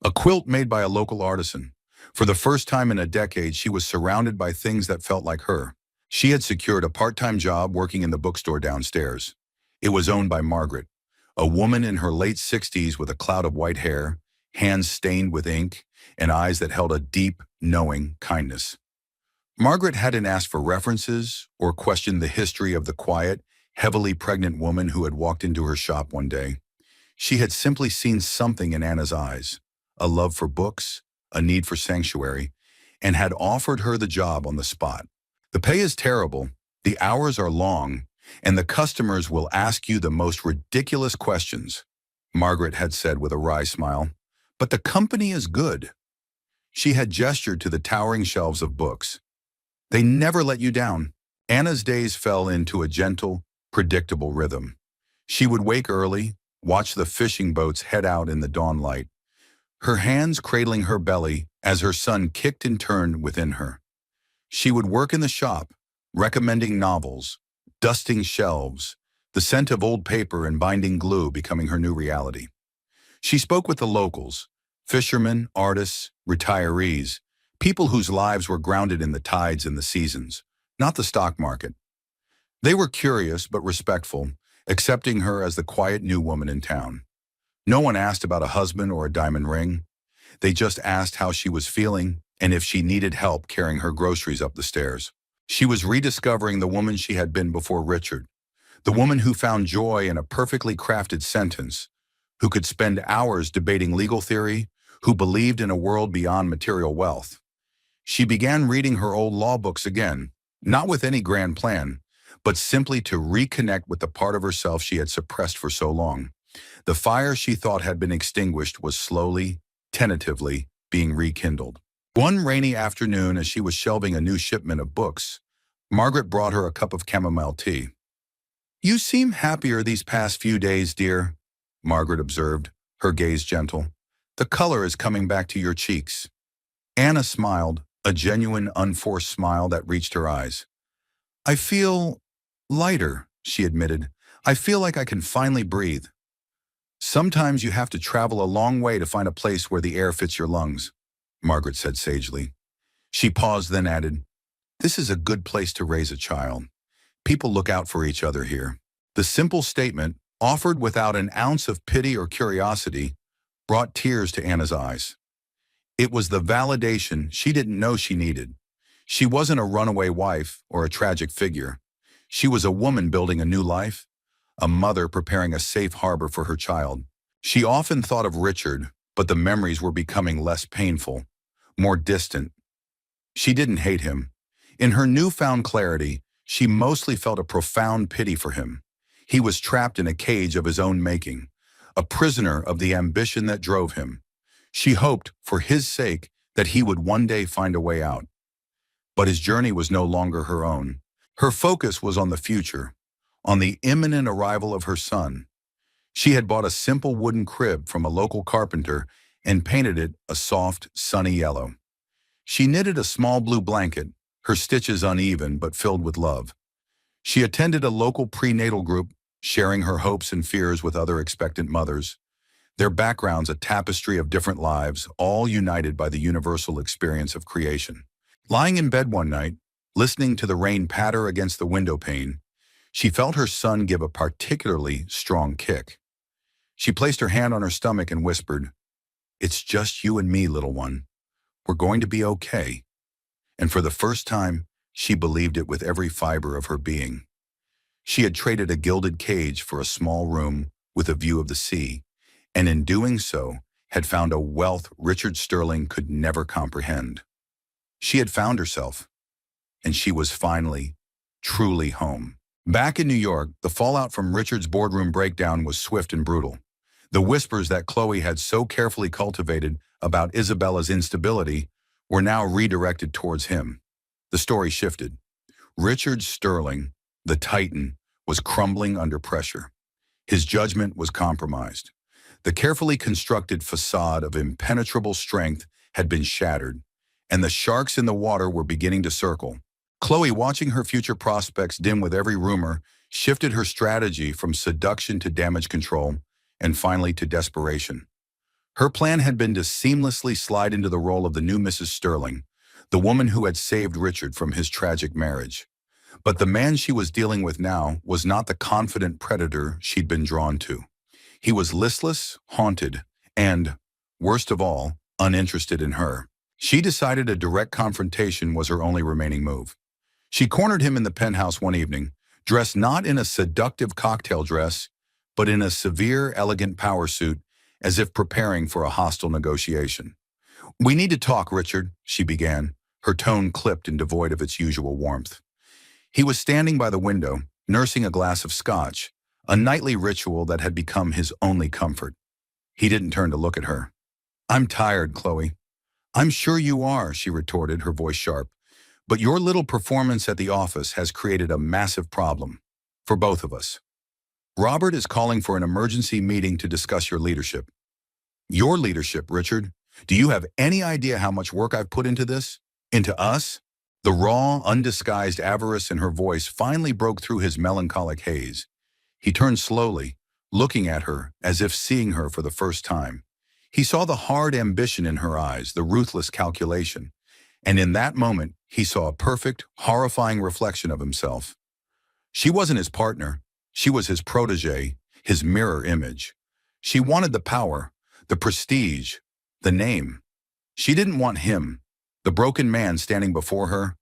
A quilt made by a local artisan. For the first time in a decade, she was surrounded by things that felt like her. She had secured a part-time job working in the bookstore downstairs. It was owned by Margaret, a woman in her late 60s with a cloud of white hair, hands stained with ink, and eyes that held a deep, knowing kindness. Margaret hadn't asked for references or questioned the history of the quiet, heavily pregnant woman who had walked into her shop one day. She had simply seen something in Anna's eyes, a love for books, a need for sanctuary, and had offered her the job on the spot. The pay is terrible, the hours are long, and the customers will ask you the most ridiculous questions, Margaret had said with a wry smile. But the company is good. She had gestured to the towering shelves of books. They never let you down. Anna's days fell into a gentle, predictable rhythm. She would wake early, watch the fishing boats head out in the dawn light, her hands cradling her belly as her son kicked and turned within her. She would work in the shop, recommending novels, dusting shelves, the scent of old paper and binding glue becoming her new reality. She spoke with the locals, fishermen, artists, retirees, people whose lives were grounded in the tides and the seasons, not the stock market. They were curious but respectful, accepting her as the quiet new woman in town. No one asked about a husband or a diamond ring. They just asked how she was feeling and if she needed help carrying her groceries up the stairs. She was rediscovering the woman she had been before Richard, the woman who found joy in a perfectly crafted sentence, who could spend hours debating legal theory, who believed in a world beyond material wealth. She began reading her old law books again, not with any grand plan, but simply to reconnect with the part of herself she had suppressed for so long. The fire she thought had been extinguished was slowly, tentatively, being rekindled. One rainy afternoon, as she was shelving a new shipment of books, Margaret brought her a cup of chamomile tea. "You seem happier these past few days, dear," Margaret observed, her gaze gentle. "The color is coming back to your cheeks." Anna smiled, a genuine, unforced smile that reached her eyes. "I feel lighter," she admitted. "I feel like I can finally breathe." "Sometimes you have to travel a long way to find a place where the air fits your lungs," Margaret said sagely. She paused, then added, "This is a good place to raise a child. People look out for each other here." The simple statement, offered without an ounce of pity or curiosity, brought tears to Anna's eyes. It was the validation she didn't know she needed. She wasn't a runaway wife or a tragic figure. She was a woman building a new life, a mother preparing a safe harbor for her child. She often thought of Richard, but the memories were becoming less painful, more distant. She didn't hate him. In her newfound clarity, she mostly felt a profound pity for him. He was trapped in a cage of his own making, a prisoner of the ambition that drove him. She hoped, for his sake, that he would one day find a way out. But his journey was no longer her own. Her focus was on the future, on the imminent arrival of her son. She had bought a simple wooden crib from a local carpenter and painted it a soft, sunny yellow. She knitted a small blue blanket, her stitches uneven but filled with love. She attended a local prenatal group, sharing her hopes and fears with other expectant mothers, their backgrounds a tapestry of different lives, all united by the universal experience of creation. Lying in bed one night, listening to the rain patter against the window pane, she felt her son give a particularly strong kick. She placed her hand on her stomach and whispered, "It's just you and me, little one. We're going to be okay." And for the first time, she believed it with every fiber of her being. She had traded a gilded cage for a small room with a view of the sea, and in doing so, had found a wealth Richard Sterling could never comprehend. She had found herself, and she was finally, truly home. Back in New York, the fallout from Richard's boardroom breakdown was swift and brutal. The whispers that Chloe had so carefully cultivated about Isabella's instability were now redirected towards him. The story shifted. Richard Sterling, the Titan, was crumbling under pressure. His judgment was compromised. The carefully constructed facade of impenetrable strength had been shattered, and the sharks in the water were beginning to circle. Chloe, watching her future prospects dim with every rumor, shifted her strategy from seduction to damage control, and finally to desperation. Her plan had been to seamlessly slide into the role of the new Mrs. Sterling, the woman who had saved Richard from his tragic marriage. But the man she was dealing with now was not the confident predator she'd been drawn to. He was listless, haunted, and, worst of all, uninterested in her. She decided a direct confrontation was her only remaining move. She cornered him in the penthouse one evening, dressed not in a seductive cocktail dress, but in a severe, elegant power suit, as if preparing for a hostile negotiation. "We need to talk, Richard," she began, her tone clipped and devoid of its usual warmth. He was standing by the window, nursing a glass of scotch, a nightly ritual that had become his only comfort. He didn't turn to look at her. "I'm tired, Chloe." "I'm sure you are," she retorted, her voice sharp. "But your little performance at the office has created a massive problem. For both of us. Robert is calling for an emergency meeting to discuss your leadership." "Your leadership, Richard? Do you have any idea how much work I've put into this? Into us?" The raw, undisguised avarice in her voice finally broke through his melancholic haze. He turned slowly, looking at her as if seeing her for the first time. He saw the hard ambition in her eyes, the ruthless calculation. And in that moment, he saw a perfect, horrifying reflection of himself. She wasn't his partner. She was his protégé, his mirror image. She wanted the power, the prestige, the name. She didn't want him, the broken man standing before her.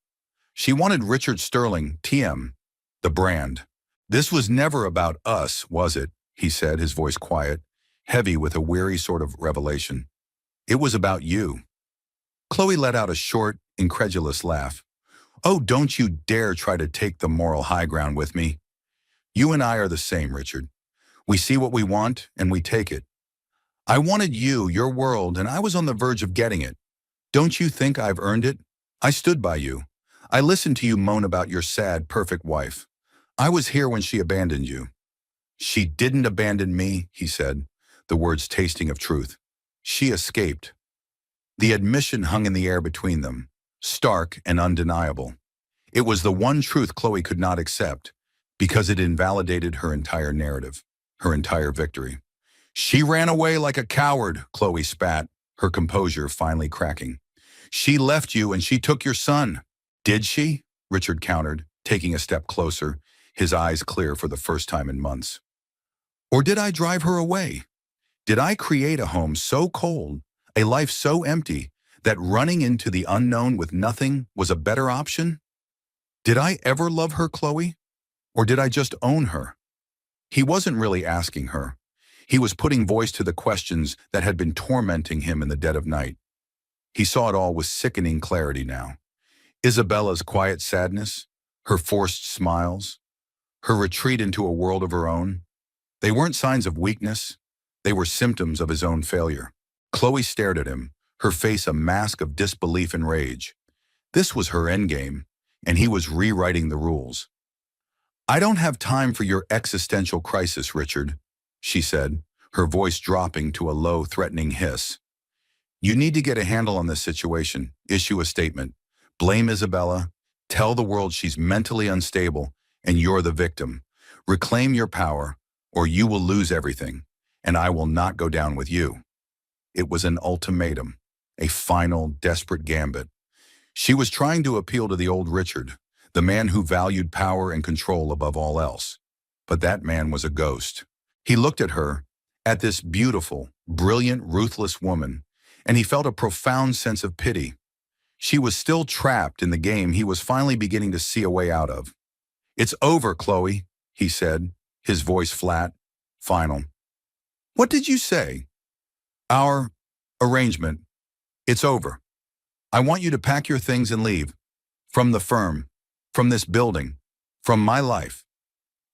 She wanted Richard Sterling, TM, the brand. "This was never about us, was it?" he said, his voice quiet, heavy with a weary sort of revelation. "It was about you." Chloe let out a short, incredulous laugh. "Oh, don't you dare try to take the moral high ground with me. You and I are the same, Richard. We see what we want, and we take it. I wanted you, your world, and I was on the verge of getting it. Don't you think I've earned it? I stood by you. I listened to you moan about your sad, perfect wife. I was here when she abandoned you." "She didn't abandon me," he said, the words tasting of truth. "She escaped." The admission hung in the air between them, stark and undeniable. It was the one truth Chloe could not accept, because it invalidated her entire narrative, her entire victory. "She ran away like a coward," Chloe spat, her composure finally cracking. "She left you and she took your son." "Did she?" Richard countered, taking a step closer, his eyes clear for the first time in months. "Or did I drive her away? Did I create a home so cold, a life so empty, that running into the unknown with nothing was a better option? Did I ever love her, Chloe? Or did I just own her?" He wasn't really asking her. He was putting voice to the questions that had been tormenting him in the dead of night. He saw it all with sickening clarity now. Isabella's quiet sadness, her forced smiles, her retreat into a world of her own. They weren't signs of weakness. They were symptoms of his own failure. Chloe stared at him, her face a mask of disbelief and rage. This was her endgame, and he was rewriting the rules. "I don't have time for your existential crisis, Richard," she said, her voice dropping to a low, threatening hiss. "You need to get a handle on this situation, issue a statement, blame Isabella, tell the world she's mentally unstable, and you're the victim. Reclaim your power, or you will lose everything, and I will not go down with you." It was an ultimatum, a final, desperate gambit. She was trying to appeal to the old Richard, the man who valued power and control above all else. But that man was a ghost. He looked at her, at this beautiful, brilliant, ruthless woman, and he felt a profound sense of pity. She was still trapped in the game he was finally beginning to see a way out of. "It's over, Chloe," he said, his voice flat, final. "What did you say?" "Our arrangement. It's over. I want you to pack your things and leave. From the firm, from this building, from my life."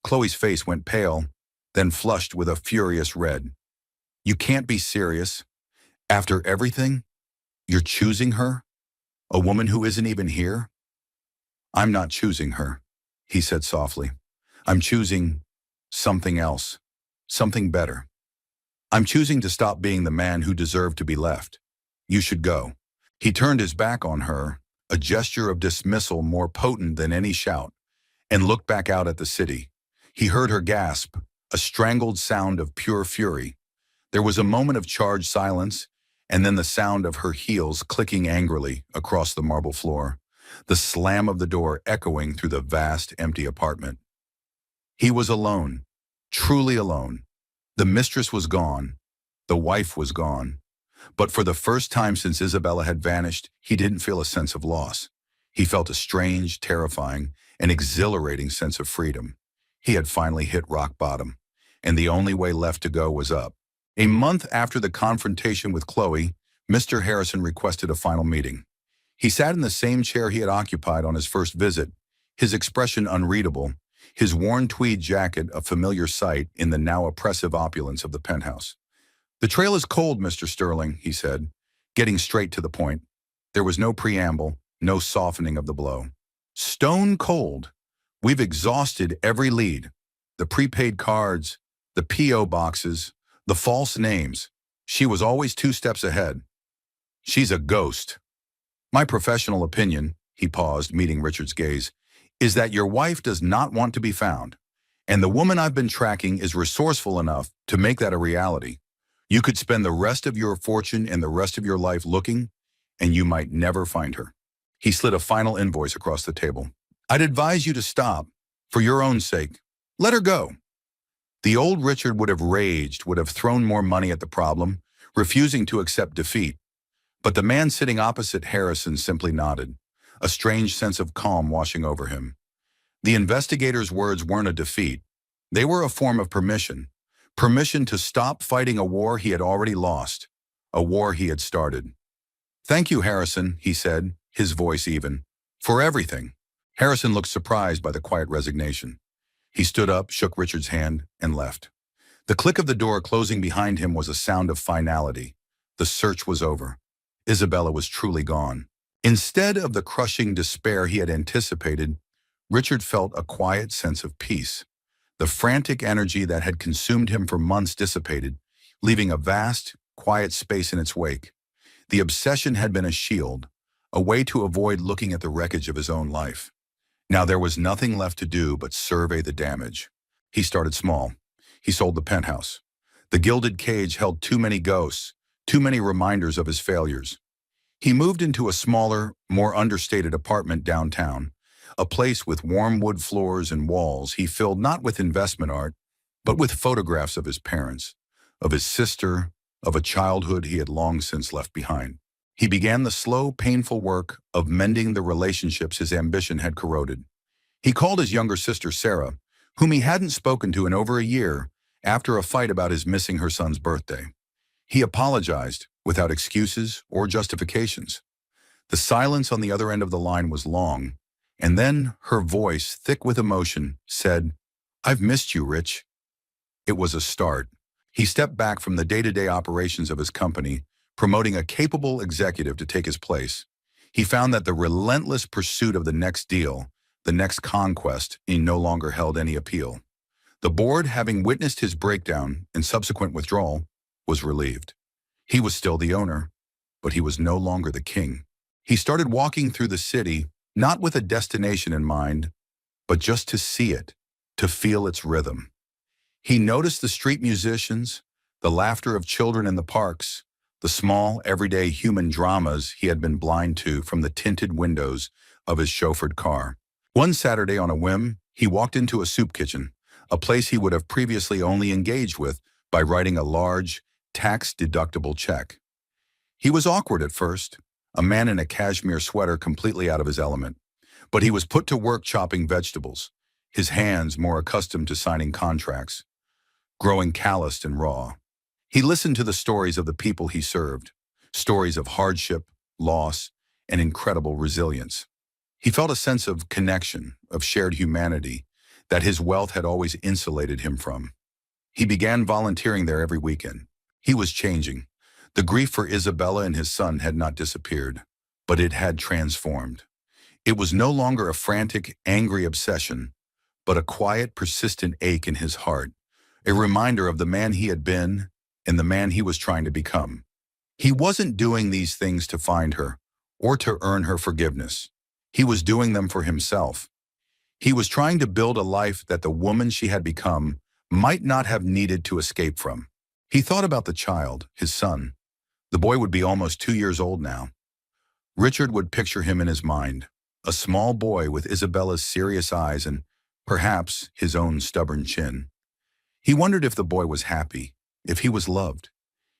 Chloe's face went pale, then flushed with a furious red. "You can't be serious. After everything, you're choosing her? A woman who isn't even here?" "I'm not choosing her," he said softly. "I'm choosing something else, something better. I'm choosing to stop being the man who deserved to be left. You should go." He turned his back on her, a gesture of dismissal more potent than any shout, and looked back out at the city. He heard her gasp, a strangled sound of pure fury. There was a moment of charged silence, and then the sound of her heels clicking angrily across the marble floor, the slam of the door echoing through the vast, empty apartment. He was alone, truly alone. The mistress was gone. The wife was gone. But for the first time since Isabella had vanished, he didn't feel a sense of loss. He felt a strange, terrifying, and exhilarating sense of freedom. He had finally hit rock bottom, and the only way left to go was up. A month after the confrontation with Chloe, Mr. Harrison requested a final meeting. He sat in the same chair he had occupied on his first visit, his expression unreadable, his worn tweed jacket a familiar sight in the now oppressive opulence of the penthouse. "The trail is cold, Mr. Sterling," he said, getting straight to the point. There was no preamble, no softening of the blow. "Stone cold. We've exhausted every lead. The prepaid cards, the P.O. boxes, the false names. She was always 2 steps ahead. She's a ghost. My professional opinion," he paused, meeting Richard's gaze, "is that your wife does not want to be found, and the woman I've been tracking is resourceful enough to make that a reality. You could spend the rest of your fortune and the rest of your life looking, and you might never find her." He slid a final invoice across the table. "I'd advise you to stop, for your own sake. Let her go." The old Richard would have raged, would have thrown more money at the problem, refusing to accept defeat. But the man sitting opposite Harrison simply nodded, a strange sense of calm washing over him. The investigator's words weren't a defeat. They were a form of permission. Permission to stop fighting a war he had already lost, a war he had started. "Thank you, Harrison," he said, his voice even, "for everything." Harrison looked surprised by the quiet resignation. He stood up, shook Richard's hand, and left. The click of the door closing behind him was a sound of finality. The search was over. Isabella was truly gone. Instead of the crushing despair he had anticipated, Richard felt a quiet sense of peace. The frantic energy that had consumed him for months dissipated, leaving a vast, quiet space in its wake. The obsession had been a shield, a way to avoid looking at the wreckage of his own life. Now there was nothing left to do but survey the damage. He started small. He sold the penthouse. The gilded cage held too many ghosts, too many reminders of his failures. He moved into a smaller, more understated apartment downtown, a place with warm wood floors and walls he filled not with investment art, but with photographs of his parents, of his sister, of a childhood he had long since left behind. He began the slow, painful work of mending the relationships his ambition had corroded. He called his younger sister Sarah, whom he hadn't spoken to in over a year, after a fight about his missing her son's birthday. He apologized, without excuses or justifications. The silence on the other end of the line was long, and then her voice, thick with emotion, said, "I've missed you, Rich." It was a start. He stepped back from the day-to-day operations of his company, promoting a capable executive to take his place. He found that the relentless pursuit of the next deal, the next conquest, he no longer held any appeal. The board, having witnessed his breakdown and subsequent withdrawal, was relieved. He was still the owner, but he was no longer the king. He started walking through the city, not with a destination in mind, but just to see it, to feel its rhythm. He noticed the street musicians, the laughter of children in the parks, the small, everyday human dramas he had been blind to from the tinted windows of his chauffeured car. One Saturday on a whim, he walked into a soup kitchen, a place he would have previously only engaged with by writing a large, tax-deductible check. He was awkward at first, a man in a cashmere sweater completely out of his element. But he was put to work chopping vegetables, his hands more accustomed to signing contracts, growing calloused and raw. He listened to the stories of the people he served, stories of hardship, loss, and incredible resilience. He felt a sense of connection, of shared humanity, that his wealth had always insulated him from. He began volunteering there every weekend. He was changing. The grief for Isabella and his son had not disappeared, but it had transformed. It was no longer a frantic, angry obsession, but a quiet, persistent ache in his heart, a reminder of the man he had been and the man he was trying to become. He wasn't doing these things to find her or to earn her forgiveness. He was doing them for himself. He was trying to build a life that the woman she had become might not have needed to escape from. He thought about the child, his son. The boy would be almost 2 years old now. Richard would picture him in his mind, a small boy with Isabella's serious eyes and, perhaps, his own stubborn chin. He wondered if the boy was happy, if he was loved.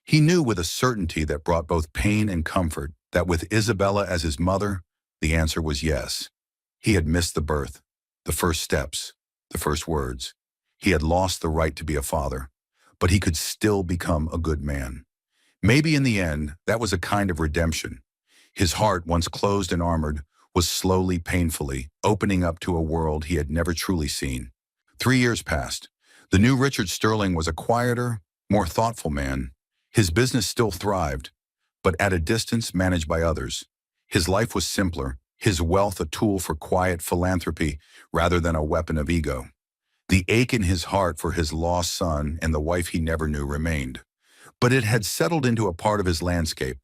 He knew with a certainty that brought both pain and comfort that with Isabella as his mother, the answer was yes. He had missed the birth, the first steps, the first words. He had lost the right to be a father, but he could still become a good man. Maybe in the end, that was a kind of redemption. His heart, once closed and armored, was slowly, painfully, opening up to a world he had never truly seen. 3 years passed. The new Richard Sterling was a quieter, more thoughtful man. His business still thrived, but at a distance managed by others. His life was simpler, his wealth a tool for quiet philanthropy rather than a weapon of ego. The ache in his heart for his lost son and the wife he never knew remained. But it had settled into a part of his landscape,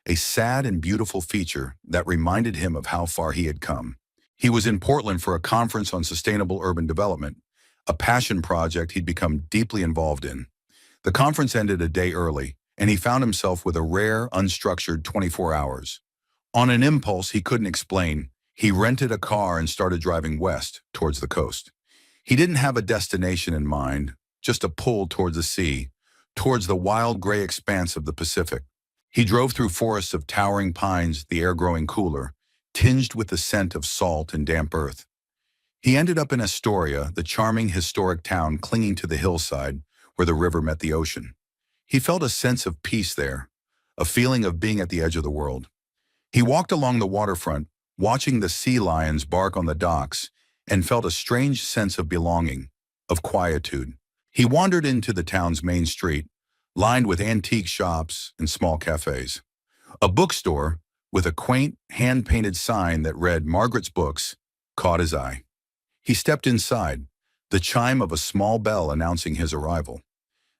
a sad and beautiful feature that reminded him of how far he had come. He was in Portland for a conference on sustainable urban development, a passion project he'd become deeply involved in. The conference ended a day early, and he found himself with a rare, unstructured 24 hours. On an impulse he couldn't explain, he rented a car and started driving west, towards the coast. He didn't have a destination in mind, just a pull towards the sea, towards the wild gray expanse of the Pacific. He drove through forests of towering pines, the air growing cooler, tinged with the scent of salt and damp earth. He ended up in Astoria, the charming historic town clinging to the hillside where the river met the ocean. He felt a sense of peace there, a feeling of being at the edge of the world. He walked along the waterfront, watching the sea lions bark on the docks, and felt a strange sense of belonging, of quietude. He wandered into the town's main street, lined with antique shops and small cafes. A bookstore, with a quaint, hand-painted sign that read Margaret's Books, caught his eye. He stepped inside, the chime of a small bell announcing his arrival.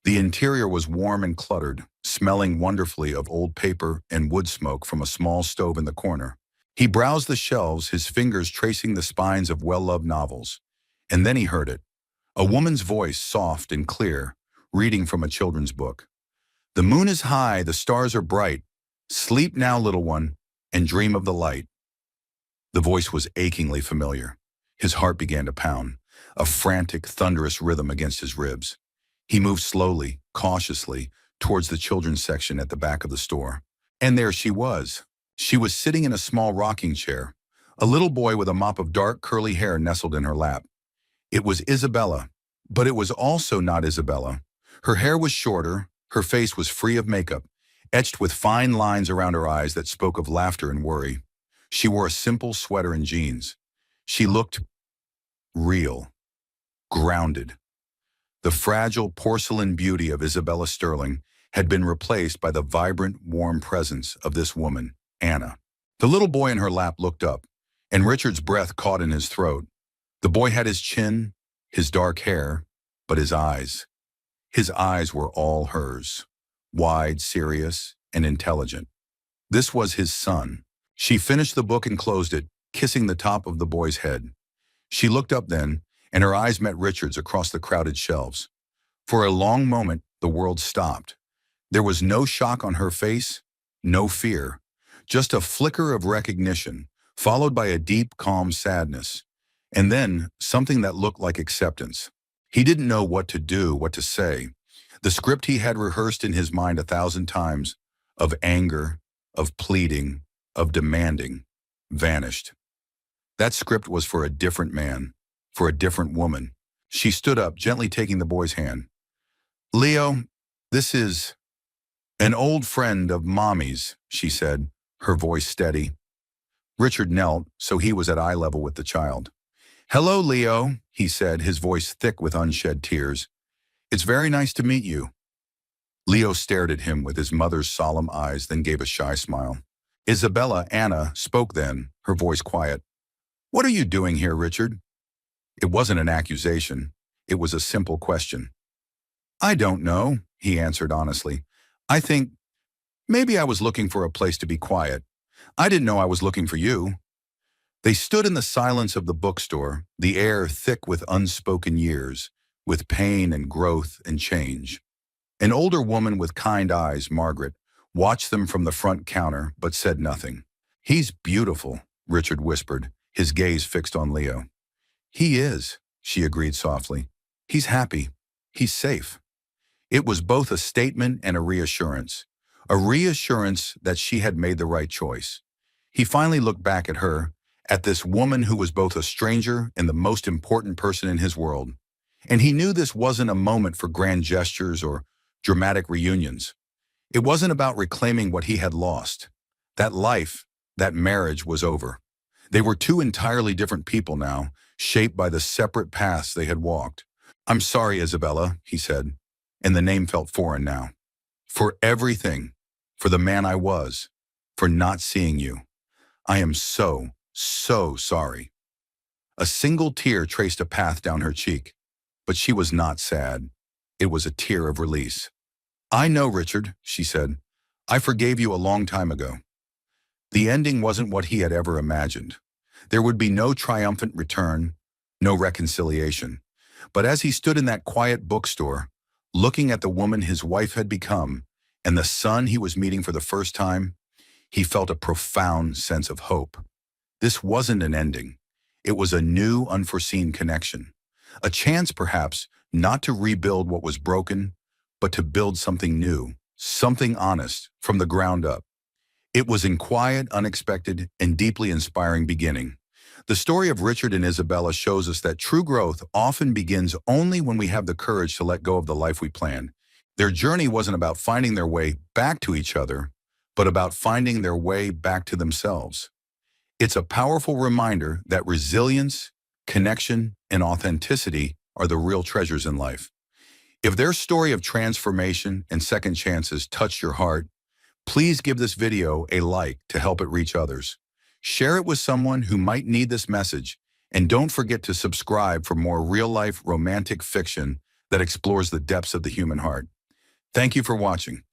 The interior was warm and cluttered, smelling wonderfully of old paper and wood smoke from a small stove in the corner. He browsed the shelves, his fingers tracing the spines of well-loved novels. And then he heard it. A woman's voice, soft and clear, reading from a children's book. "The moon is high, the stars are bright. Sleep now, little one, and dream of the light." The voice was achingly familiar. His heart began to pound, a frantic, thunderous rhythm against his ribs. He moved slowly, cautiously, towards the children's section at the back of the store. And there she was. She was sitting in a small rocking chair, a little boy with a mop of dark, curly hair nestled in her lap. It was Isabella, but it was also not Isabella. Her hair was shorter, her face was free of makeup, etched with fine lines around her eyes that spoke of laughter and worry. She wore a simple sweater and jeans. She looked real, grounded. The fragile porcelain beauty of Isabella Sterling had been replaced by the vibrant, warm presence of this woman, Anna. The little boy in her lap looked up, and Richard's breath caught in his throat. The boy had his chin, his dark hair, but his eyes were all hers, wide, serious, and intelligent. This was his son. She finished the book and closed it, kissing the top of the boy's head. She looked up then, and her eyes met Richard's across the crowded shelves. For a long moment, the world stopped. There was no shock on her face, no fear, just a flicker of recognition, followed by a deep, calm sadness. And then, something that looked like acceptance. He didn't know what to do, what to say. The script he had rehearsed in his mind 1,000 times, of anger, of pleading, of demanding, vanished. That script was for a different man, for a different woman. She stood up, gently taking the boy's hand. "Leo, this is an old friend of Mommy's," she said, her voice steady. Richard knelt, so he was at eye level with the child. "Hello, Leo," he said, his voice thick with unshed tears. "It's very nice to meet you." Leo stared at him with his mother's solemn eyes, then gave a shy smile. Anna, spoke then, her voice quiet. "What are you doing here, Richard?" It wasn't an accusation. It was a simple question. "I don't know," he answered honestly. "I think maybe I was looking for a place to be quiet. I didn't know I was looking for you." They stood in the silence of the bookstore, the air thick with unspoken years, with pain and growth and change. An older woman with kind eyes, Margaret, watched them from the front counter but said nothing. "He's beautiful," Richard whispered, his gaze fixed on Leo. "He is," she agreed softly. "He's happy. He's safe." It was both a statement and a reassurance that she had made the right choice. He finally looked back at her, at this woman who was both a stranger and the most important person in his world. And he knew this wasn't a moment for grand gestures or dramatic reunions. It wasn't about reclaiming what he had lost. That life, that marriage was over. They were two entirely different people now, shaped by the separate paths they had walked. "I'm sorry, Isabella," he said, and the name felt foreign now. "For everything, for the man I was, for not seeing you. I am so sorry." A single tear traced a path down her cheek, but she was not sad. It was a tear of release. "I know, Richard," she said. "I forgave you a long time ago." The ending wasn't what he had ever imagined. There would be no triumphant return, no reconciliation. But as he stood in that quiet bookstore, looking at the woman his wife had become and the son he was meeting for the first time, he felt a profound sense of hope. This wasn't an ending. It was a new, unforeseen connection. A chance, perhaps, not to rebuild what was broken, but to build something new, something honest, from the ground up. It was a quiet, unexpected, and deeply inspiring beginning. The story of Richard and Isabella shows us that true growth often begins only when we have the courage to let go of the life we planned. Their journey wasn't about finding their way back to each other, but about finding their way back to themselves. It's a powerful reminder that resilience, connection, and authenticity are the real treasures in life. If their story of transformation and second chances touched your heart, please give this video a like to help it reach others. Share it with someone who might need this message, and don't forget to subscribe for more real-life romantic fiction that explores the depths of the human heart. Thank you for watching.